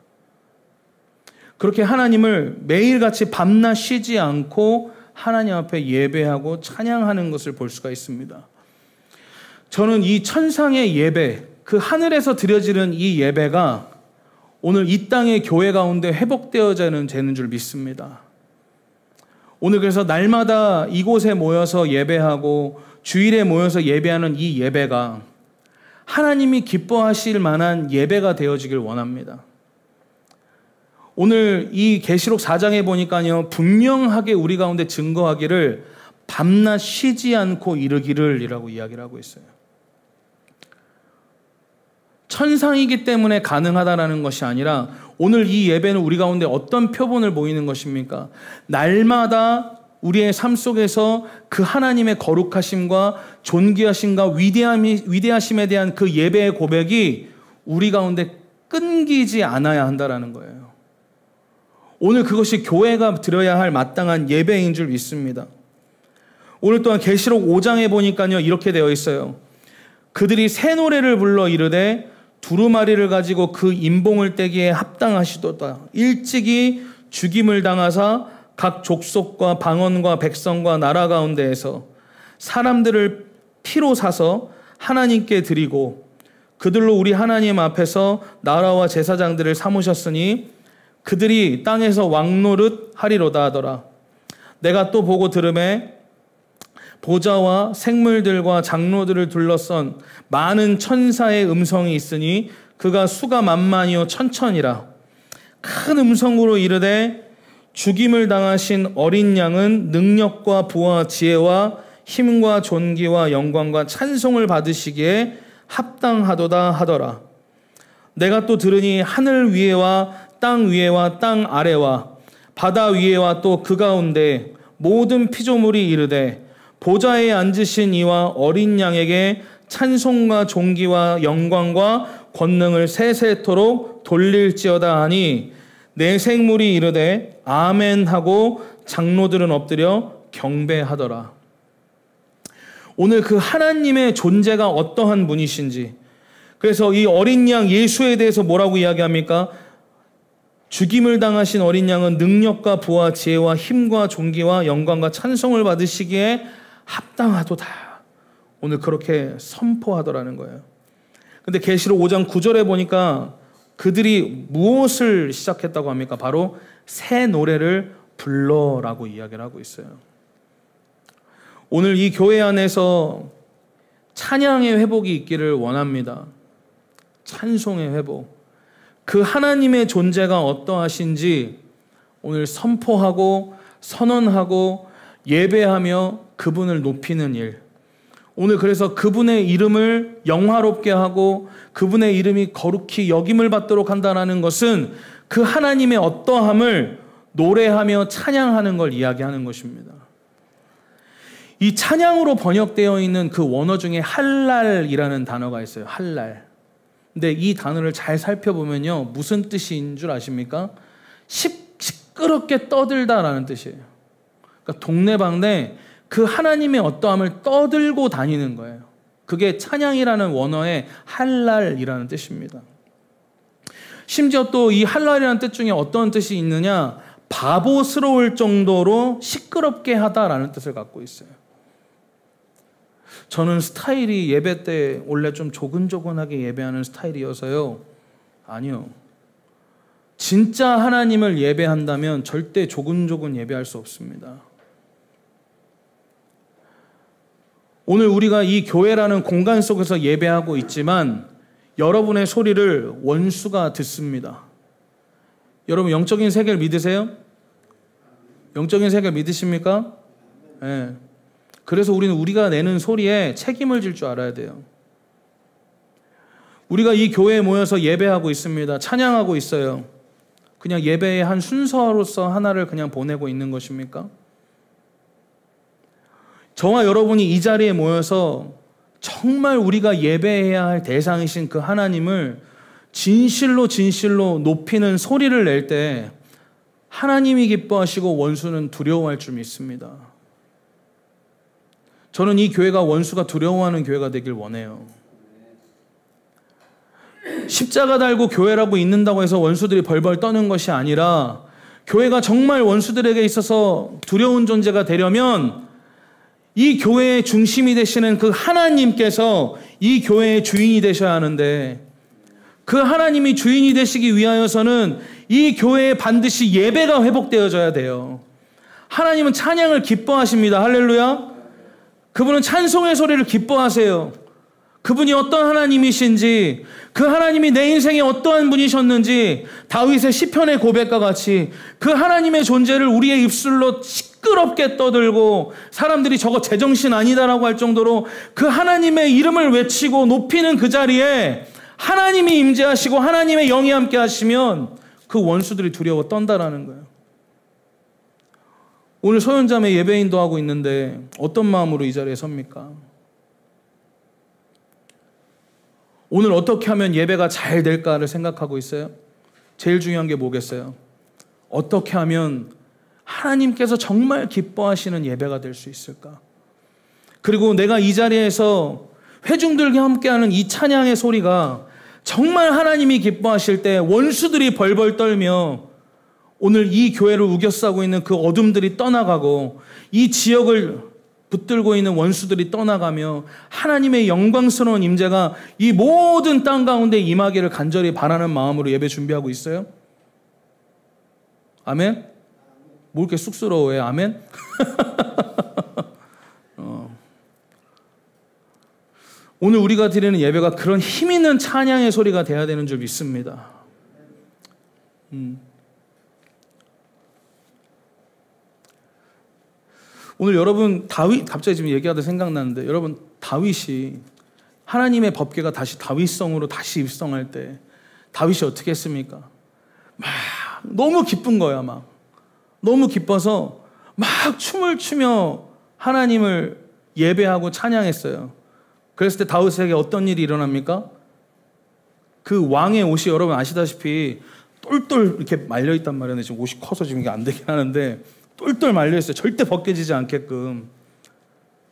그렇게 하나님을 매일같이 밤낮 쉬지 않고 하나님 앞에 예배하고 찬양하는 것을 볼 수가 있습니다. 저는 이 천상의 예배, 그 하늘에서 드려지는 이 예배가 오늘 이 땅의 교회 가운데 회복되어지는 줄 믿습니다. 오늘 그래서 날마다 이곳에 모여서 예배하고 주일에 모여서 예배하는 이 예배가 하나님이 기뻐하실 만한 예배가 되어지길 원합니다. 오늘 이 계시록 4장에 보니까요, 분명하게 우리 가운데 증거하기를 밤낮 쉬지 않고 이르기를 이라고 이야기를 하고 있어요. 천상이기 때문에 가능하다라는 것이 아니라 오늘 이 예배는 우리 가운데 어떤 표본을 보이는 것입니까? 날마다 우리의 삶 속에서 그 하나님의 거룩하심과 존귀하심과 위대하심에 대한 그 예배의 고백이 우리 가운데 끊기지 않아야 한다는 거예요. 오늘 그것이 교회가 드려야 할 마땅한 예배인 줄 믿습니다. 오늘 또한 계시록 5장에 보니까요, 이렇게 되어 있어요. 그들이 새 노래를 불러 이르되 두루마리를 가지고 그 인봉을 떼기에 합당하시도다. 일찍이 죽임을 당하사 각 족속과 방언과 백성과 나라 가운데에서 사람들을 피로 사서 하나님께 드리고 그들로 우리 하나님 앞에서 나라와 제사장들을 삼으셨으니 그들이 땅에서 왕노릇 하리로다 하더라. 내가 또 보고 들음에 보좌와 생물들과 장로들을 둘러선 많은 천사의 음성이 있으니 그가 수가 만만이요 천천이라. 큰 음성으로 이르되 죽임을 당하신 어린 양은 능력과 부와 지혜와 힘과 존귀와 영광과 찬송을 받으시기에 합당하도다 하더라. 내가 또 들으니 하늘 위에와 땅 위에와 땅 아래와 바다 위에와 또 그 가운데 모든 피조물이 이르되 보좌에 앉으신 이와 어린 양에게 찬송과 존귀와 영광과 권능을 세세토록 돌릴지어다 하니 내 생물이 이르되 아멘 하고 장로들은 엎드려 경배하더라. 오늘 그 하나님의 존재가 어떠한 분이신지, 그래서 이 어린 양 예수에 대해서 뭐라고 이야기합니까? 죽임을 당하신 어린 양은 능력과 부와 지혜와 힘과 존귀와 영광과 찬송을 받으시기에 합당하도다. 오늘 그렇게 선포하더라는 거예요. 근데 계시록 5장 9절에 보니까 그들이 무엇을 시작했다고 합니까? 바로 새 노래를 불러라고 이야기를 하고 있어요. 오늘 이 교회 안에서 찬양의 회복이 있기를 원합니다. 찬송의 회복. 그 하나님의 존재가 어떠하신지 오늘 선포하고 선언하고 예배하며 그분을 높이는 일. 오늘 그래서 그분의 이름을 영화롭게 하고 그분의 이름이 거룩히 여김을 받도록 한다는 것은 그 하나님의 어떠함을 노래하며 찬양하는 걸 이야기하는 것입니다. 이 찬양으로 번역되어 있는 그 원어 중에 할랄이라는 단어가 있어요. 할랄. 근데 이 단어를 잘 살펴보면요, 무슨 뜻인 줄 아십니까? 시끄럽게 떠들다라는 뜻이에요. 그러니까 동네방네 그 하나님의 어떠함을 떠들고 다니는 거예요. 그게 찬양이라는 원어의 할랄이라는 뜻입니다. 심지어 또 이 할랄이라는 뜻 중에 어떤 뜻이 있느냐? 바보스러울 정도로 시끄럽게 하다라는 뜻을 갖고 있어요. 저는 스타일이 예배 때 원래 좀 조근조근하게 예배하는 스타일이어서요. 아니요. 진짜 하나님을 예배한다면 절대 조근조근 예배할 수 없습니다. 오늘 우리가 이 교회라는 공간 속에서 예배하고 있지만 여러분의 소리를 원수가 듣습니다. 여러분 영적인 세계를 믿으세요? 영적인 세계를 믿으십니까? 네. 그래서 우리는 우리가 내는 소리에 책임을 질 줄 알아야 돼요. 우리가 이 교회에 모여서 예배하고 있습니다. 찬양하고 있어요. 그냥 예배의 한 순서로서 하나를 그냥 보내고 있는 것입니까? 저와 여러분이 이 자리에 모여서 정말 우리가 예배해야 할 대상이신 그 하나님을 진실로 높이는 소리를 낼 때 하나님이 기뻐하시고 원수는 두려워할 줄 믿습니다. 저는 이 교회가 원수가 두려워하는 교회가 되길 원해요. 십자가 달고 교회라고 있는다고 해서 원수들이 벌벌 떠는 것이 아니라 교회가 정말 원수들에게 있어서 두려운 존재가 되려면 이 교회의 중심이 되시는 그 하나님께서 이 교회의 주인이 되셔야 하는데 그 하나님이 주인이 되시기 위하여서는 이 교회에 반드시 예배가 회복되어져야 돼요. 하나님은 찬양을 기뻐하십니다. 할렐루야. 그분은 찬송의 소리를 기뻐하세요. 그분이 어떤 하나님이신지, 그 하나님이 내 인생에 어떠한 분이셨는지 다윗의 시편의 고백과 같이 그 하나님의 존재를 우리의 입술로 시끄럽게 떠들고 사람들이 저거 제정신 아니다라고 할 정도로 그 하나님의 이름을 외치고 높이는 그 자리에 하나님이 임재하시고 하나님의 영이 함께 하시면 그 원수들이 두려워 떤다라는 거예요. 오늘 소현자매 예배인도 하고 있는데 어떤 마음으로 이 자리에 섭니까? 오늘 어떻게 하면 예배가 잘 될까를 생각하고 있어요? 제일 중요한 게 뭐겠어요? 어떻게 하면 하나님께서 정말 기뻐하시는 예배가 될 수 있을까? 그리고 내가 이 자리에서 회중들과 함께하는 이 찬양의 소리가 정말 하나님이 기뻐하실 때 원수들이 벌벌 떨며 오늘 이 교회를 우겨싸고 있는 그 어둠들이 떠나가고 이 지역을 붙들고 있는 원수들이 떠나가며 하나님의 영광스러운 임재가 이 모든 땅 가운데 임하기를 간절히 바라는 마음으로 예배 준비하고 있어요? 아멘? 뭐 이렇게 쑥스러워해? 아멘? 오늘 우리가 드리는 예배가 그런 힘있는 찬양의 소리가 돼야 되는 줄 믿습니다. 오늘 여러분 다윗, 갑자기 지금 얘기하다 생각나는데, 여러분 다윗이 하나님의 법궤가 다시 다윗성으로 다시 입성할 때 다윗이 어떻게 했습니까? 막 너무 기쁜 거야. 막 너무 기뻐서 막 춤을 추며 하나님을 예배하고 찬양했어요. 그랬을 때 다윗에게 어떤 일이 일어납니까? 그 왕의 옷이 여러분 아시다시피 똘똘 이렇게 말려있단 말이에요. 지금 옷이 커서 지금 이게 안 되긴 하는데 똘똘 말려있어요. 절대 벗겨지지 않게끔.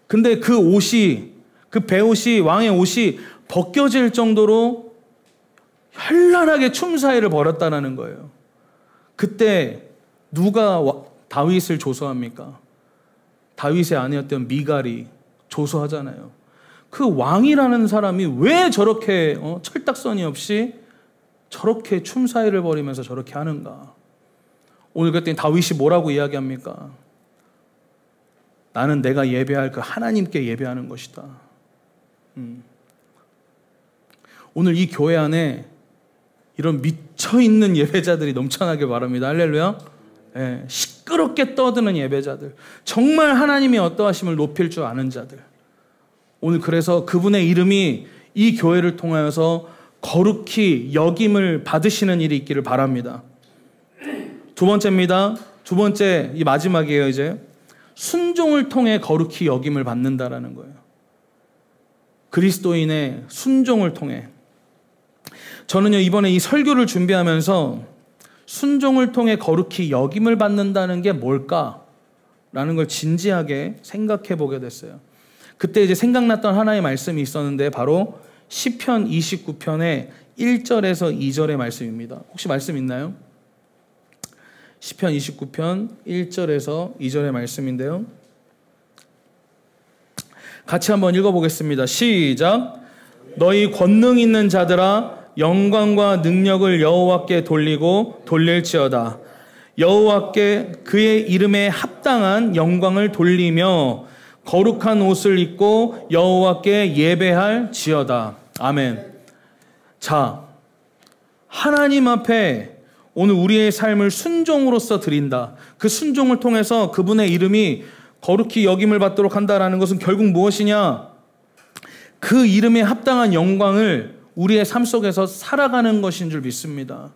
근데 그 옷이, 그 배옷이, 왕의 옷이 벗겨질 정도로 현란하게 춤사위를 벌였다는 거예요. 그때 누가 다윗을 조소합니까? 다윗의 아내였던 미갈이 조소하잖아요. 그 왕이라는 사람이 왜 저렇게 철딱서니 없이 저렇게 춤사위를 벌이면서 저렇게 하는가? 오늘 그랬더니 다윗이 뭐라고 이야기합니까? 나는 내가 예배할 그 하나님께 예배하는 것이다. 오늘 이 교회 안에 이런 미쳐있는 예배자들이 넘쳐나길 바랍니다. 할렐루야. 예, 시끄럽게 떠드는 예배자들, 정말 하나님이 어떠하심을 높일 줄 아는 자들, 오늘 그래서 그분의 이름이 이 교회를 통하여서 거룩히 여김을 받으시는 일이 있기를 바랍니다. 두 번째입니다. 두 번째, 이 마지막이에요. 이제 순종을 통해 거룩히 여김을 받는다라는 거예요. 그리스도인의 순종을 통해. 저는요, 이번에 이 설교를 준비하면서 순종을 통해 거룩히 여김을 받는다는 게 뭘까라는 걸 진지하게 생각해 보게 됐어요. 그때 이제 생각났던 하나의 말씀이 있었는데 바로 시편 29편의 1절에서 2절의 말씀입니다. 혹시 말씀 있나요? 시편 29편 1절에서 2절의 말씀인데요. 같이 한번 읽어보겠습니다. 시작. 너희 권능 있는 자들아, 영광과 능력을 여호와께 돌리고 돌릴지어다. 여호와께 그의 이름에 합당한 영광을 돌리며 거룩한 옷을 입고 여호와께 예배할지어다. 아멘. 자, 하나님 앞에 오늘 우리의 삶을 순종으로서 드린다. 그 순종을 통해서 그분의 이름이 거룩히 여김을 받도록 한다라는 것은 결국 무엇이냐? 그 이름에 합당한 영광을 우리의 삶 속에서 살아가는 것인 줄 믿습니다.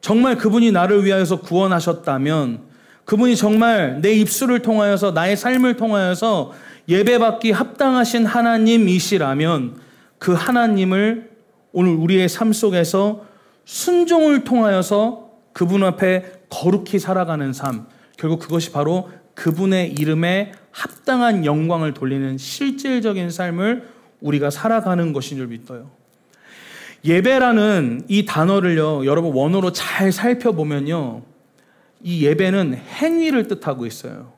정말 그분이 나를 위하여서 구원하셨다면, 그분이 정말 내 입술을 통하여서, 나의 삶을 통하여서 예배받기 합당하신 하나님이시라면 그 하나님을 오늘 우리의 삶 속에서 순종을 통하여서 그분 앞에 거룩히 살아가는 삶, 결국 그것이 바로 그분의 이름에 합당한 영광을 돌리는 실질적인 삶을 우리가 살아가는 것인 줄 믿어요. 예배라는 이 단어를요, 여러분 원어로 잘 살펴보면요, 이 예배는 행위를 뜻하고 있어요.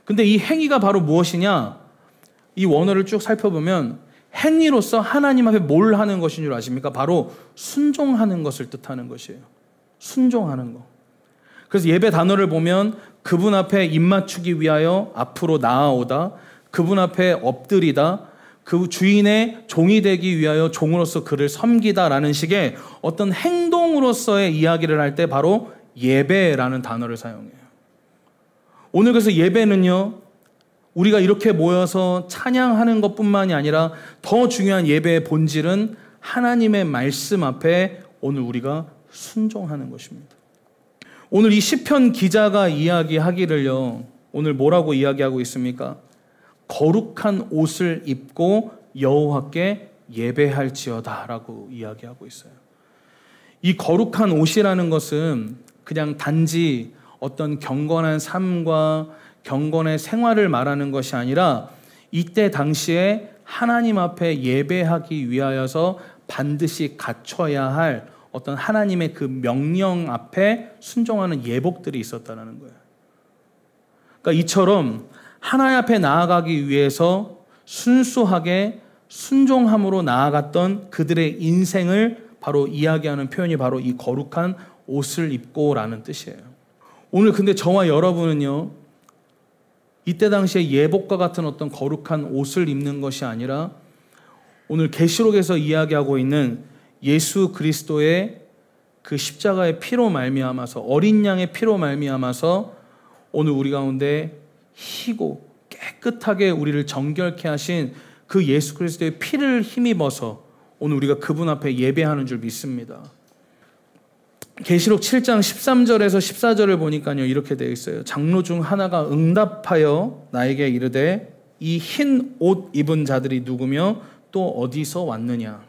근데 이 행위가 바로 무엇이냐? 이 원어를 쭉 살펴보면 행위로서 하나님 앞에 뭘 하는 것인 줄 아십니까? 바로 순종하는 것을 뜻하는 것이에요. 순종하는 거. 그래서 예배 단어를 보면 그분 앞에 입맞추기 위하여 앞으로 나아오다, 그분 앞에 엎드리다, 그 주인의 종이 되기 위하여 종으로서 그를 섬기다라는 식의 어떤 행동으로서의 이야기를 할 때 바로 예배라는 단어를 사용해요. 오늘 그래서 예배는요, 우리가 이렇게 모여서 찬양하는 것뿐만이 아니라 더 중요한 예배의 본질은 하나님의 말씀 앞에 오늘 우리가 순종하는 것입니다. 오늘 이 시편 기자가 이야기하기를요, 오늘 뭐라고 이야기하고 있습니까? 거룩한 옷을 입고 여호와께 예배할지어다 라고 이야기하고 있어요. 이 거룩한 옷이라는 것은 그냥 단지 어떤 경건한 삶과 경건의 생활을 말하는 것이 아니라 이때 당시에 하나님 앞에 예배하기 위하여서 반드시 갖춰야 할 어떤 하나님의 그 명령 앞에 순종하는 예복들이 있었다는 거예요. 그러니까 이처럼 하나님 앞에 나아가기 위해서 순수하게 순종함으로 나아갔던 그들의 인생을 바로 이야기하는 표현이 바로 이 거룩한 옷을 입고 라는 뜻이에요. 오늘 근데 저와 여러분은요, 이때 당시에 예복과 같은 어떤 거룩한 옷을 입는 것이 아니라 오늘 계시록에서 이야기하고 있는 예수 그리스도의 그 십자가의 피로 말미암아서, 어린 양의 피로 말미암아서 오늘 우리 가운데 희고 깨끗하게 우리를 정결케 하신 그 예수 그리스도의 피를 힘입어서 오늘 우리가 그분 앞에 예배하는 줄 믿습니다. 계시록 7장 13절에서 14절을 보니까요, 이렇게 되어 있어요. 장로 중 하나가 응답하여 나에게 이르되 이 흰 옷 입은 자들이 누구며 또 어디서 왔느냐.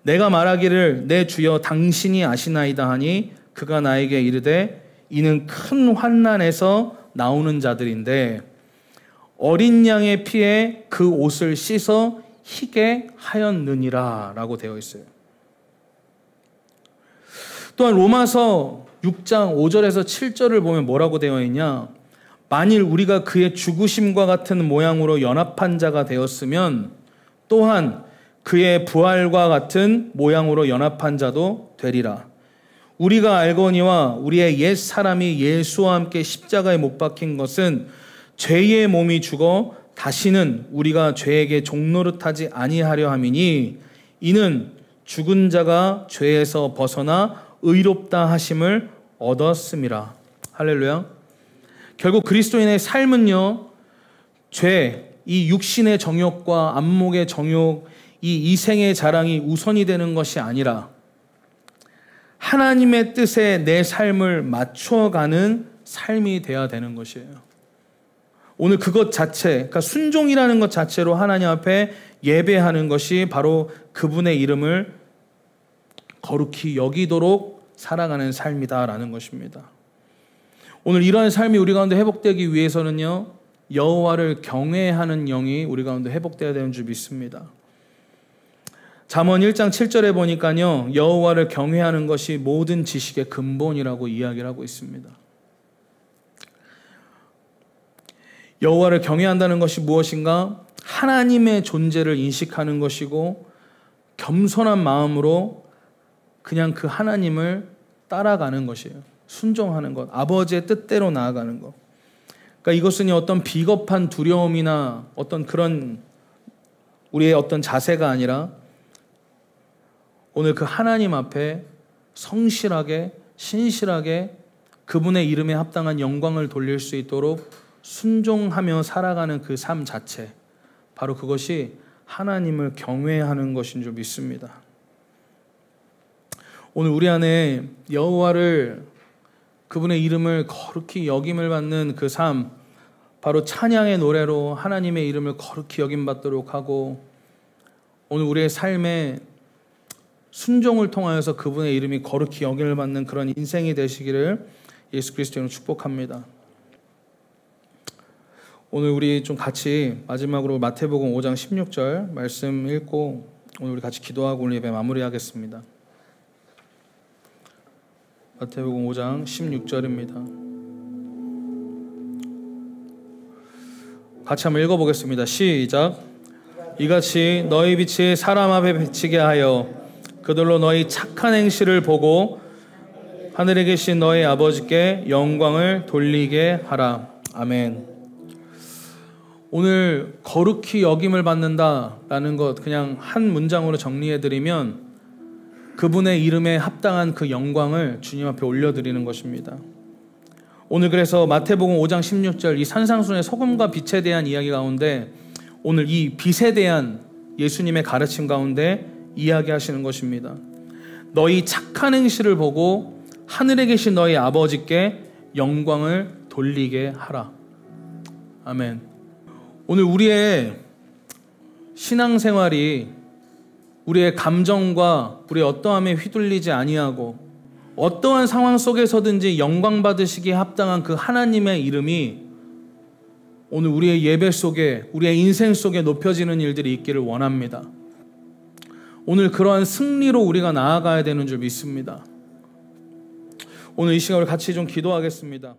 내가 말하기를 내 주여 당신이 아시나이다 하니 그가 나에게 이르되 이는 큰 환난에서 나오는 자들인데 어린 양의 피에 그 옷을 씻어 희게 하였느니라 라고 되어 있어요. 또한 로마서 6장 5절에서 7절을 보면 뭐라고 되어 있냐. 만일 우리가 그의 죽으심과 같은 모양으로 연합한 자가 되었으면 또한 그의 부활과 같은 모양으로 연합한 자도 되리라. 우리가 알거니와 우리의 옛 사람이 예수와 함께 십자가에 못 박힌 것은 죄의 몸이 죽어 다시는 우리가 죄에게 종노릇하지 아니하려 함이니 이는 죽은 자가 죄에서 벗어나 의롭다 하심을 얻었음이라. 할렐루야. 결국 그리스도인의 삶은요, 죄, 이 육신의 정욕과 안목의 정욕, 이 이생의 자랑이 우선이 되는 것이 아니라 하나님의 뜻에 내 삶을 맞춰가는 삶이 되어야 되는 것이에요. 오늘 그것 자체, 그러니까 순종이라는 것 자체로 하나님 앞에 예배하는 것이 바로 그분의 이름을 거룩히 여기도록 살아가는 삶이다라는 것입니다. 오늘 이러한 삶이 우리 가운데 회복되기 위해서는요, 여호와를 경외하는 영이 우리 가운데 회복되어야 되는 줄 믿습니다. 잠언 1장 7절에 보니까요, 여호와를 경외하는 것이 모든 지식의 근본이라고 이야기를 하고 있습니다. 여호와를 경외한다는 것이 무엇인가? 하나님의 존재를 인식하는 것이고 겸손한 마음으로 그냥 그 하나님을 따라가는 것이에요. 순종하는 것, 아버지의 뜻대로 나아가는 것. 그러니까 이것은 어떤 비겁한 두려움이나 어떤 그런 우리의 어떤 자세가 아니라 오늘 그 하나님 앞에 성실하게 신실하게 그분의 이름에 합당한 영광을 돌릴 수 있도록 순종하며 살아가는 그 삶 자체, 바로 그것이 하나님을 경외하는 것인 줄 믿습니다. 오늘 우리 안에 여호와를, 그분의 이름을 거룩히 여김을 받는 그 삶, 바로 찬양의 노래로 하나님의 이름을 거룩히 여김받도록 하고 오늘 우리의 삶에 순종을 통하여서 그분의 이름이 거룩히 여김을 받는 그런 인생이 되시기를 예수 그리스도로 축복합니다. 오늘 우리 좀 같이 마지막으로 마태복음 5장 16절 말씀 읽고 오늘 우리 같이 기도하고 오늘 예배 마무리하겠습니다. 마태복음 5장 16절입니다. 같이 한번 읽어보겠습니다. 시작. 이같이 너희 빛이 사람 앞에 비치게 하여 그들로 너희 착한 행실을 보고 하늘에 계신 너희 아버지께 영광을 돌리게 하라. 아멘. 오늘 거룩히 여김을 받는다라는 것 그냥 한 문장으로 정리해드리면 그분의 이름에 합당한 그 영광을 주님 앞에 올려드리는 것입니다. 오늘 그래서 마태복음 5장 16절 이 산상순의 소금과 빛에 대한 이야기 가운데 오늘 이 빛에 대한 예수님의 가르침 가운데 이야기하시는 것입니다. 너희 착한 행실을 보고 하늘에 계신 너희 아버지께 영광을 돌리게 하라. 아멘. 오늘 우리의 신앙생활이 우리의 감정과 우리의 어떠함에 휘둘리지 아니하고 어떠한 상황 속에서든지 영광 받으시기에 합당한 그 하나님의 이름이 오늘 우리의 예배 속에 우리의 인생 속에 높여지는 일들이 있기를 원합니다. 오늘 그러한 승리로 우리가 나아가야 되는 줄 믿습니다. 오늘 이 시간을 같이 좀 기도하겠습니다.